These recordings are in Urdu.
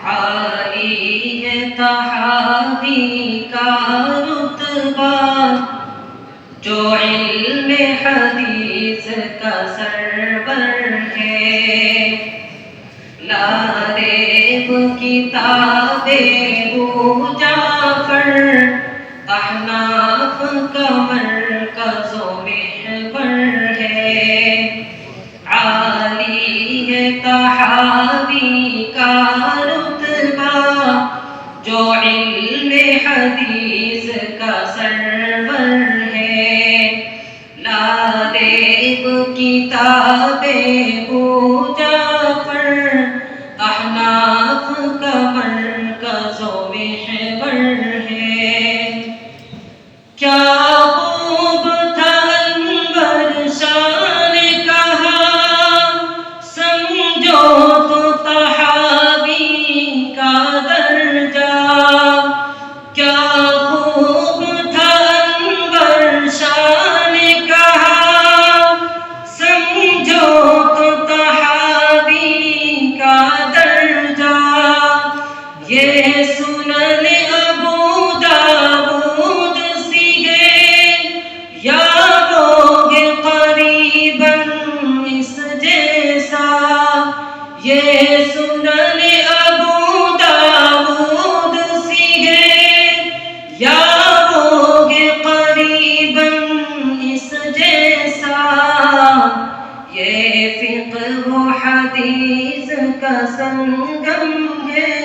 عالی ہے تحابی کا رتبہ جو علم حدیث کا سرور ہے، لا ریب کتاب ابو جعفر احناف کا مرکز و محور ہے، عالی ہے تحابی کا رتبہ جو علم حدیث کا سرور ہے، لا ریب کتاب ابو جعفر احناف کا مرکز و محور ہے۔ کیا خوب تھا انور شاہ نے کہا، سمجھو تو تحابی کا درجہ، کیا خوب تھا انور شاہ نے کہا، سمجھو تو تحابی کا درجہ، یہ سنن ابو داؤد سی ہے یا ہوگے قریباً اس جیسا، یہ سنن ابو داؤد سی ہے یا ہوگے قریباً اس جیسا، یہ فقہ و حدیث کا سنگم ہے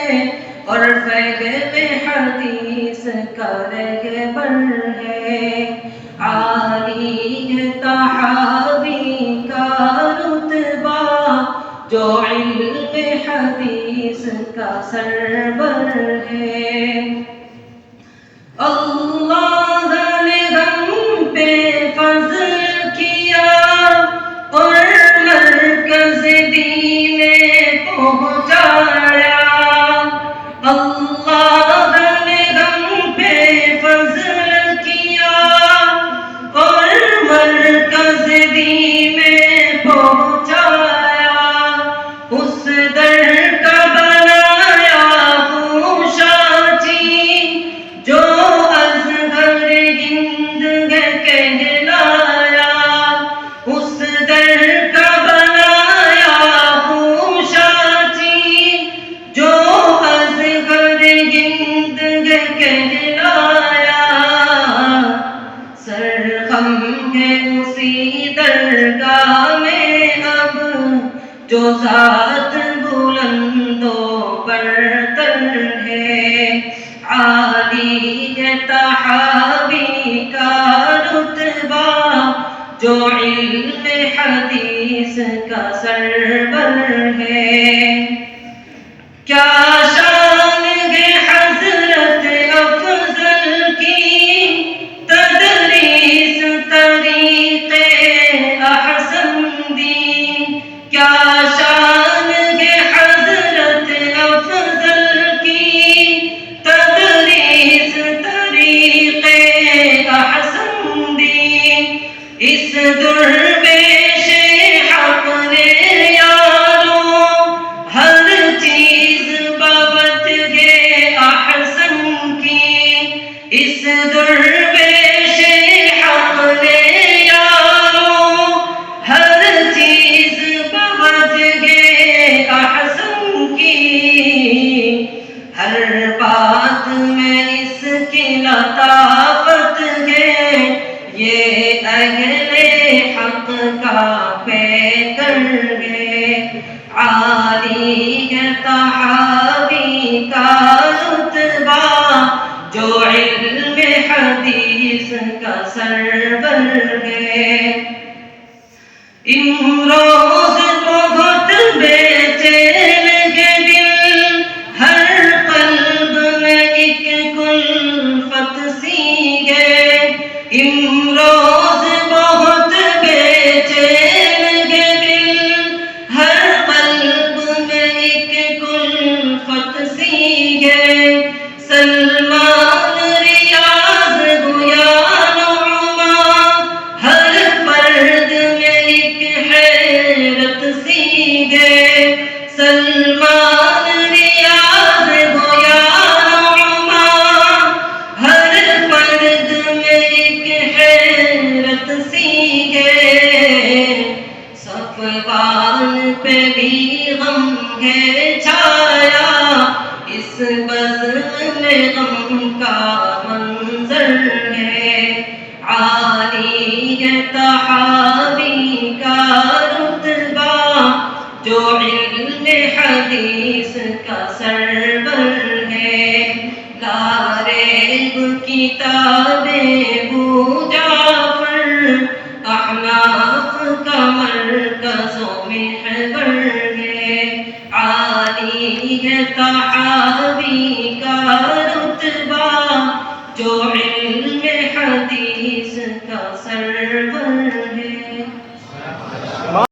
اور فہم حدیث کا رہبر ہے، عالی ہے تحابی کا رتبہ جو علم حدیث کا سرور ہے۔ اللہ نے ہم پہ فضل کیا اور مرکز دین پہنچایا، اللہ نے ہم پہ فضل کیا اور مرکز دین پہنچایا، اس در کا بنایا ہوں شاچی جو ازہر ہند کہلایا، اس در کا بنایا ہوں شاچی جو ازہر ہند کہلایا، سرخم ہے اسی درگاہ میں اب جو ذات بلند و برتر ہے، عالی ہے تحابی کا رتبہ جو علم حدیث کا سرور ہے۔ کیا شان ہے حضرت افضل کی تدریس طریق احسن دی، کیا شان ہے حضرت افضل کی تدریس طریق احسن دی، اس درویش حق نے یاروں ہر چیز بابت ہے احسن کی، اس درویش حق نے یاروں ہر چیز بابت ہے احسن کی، ہر بات میں اس کی لطافت ہے، یہ اہل حق کا پیکر ہے، عالی ہے تحابی کا رتبہ جو علم حدیث کا سرور ہے۔ امروز بہت بے چین ہے دل، ہر قلب میں ایک کلفت سی ہے، امروز بہت بے چین ہے دل، ہر قلب میں ایک کلفت سی ہے، سلمان ریاض گویا نعما ہر فرد میں ایک حیرت سی ہے، سلمان ریاض جان پہ بھی غم ہے چھایا، اس بزم میں غم کا منظر ہے، عالی ہے تحاوی کا رتبہ، جو علم حدیث کا سرور ہے، لا ریب کتاب ابو جعفر، احناف کا مرکز و محور ہے، عالی ہے تحاوی کا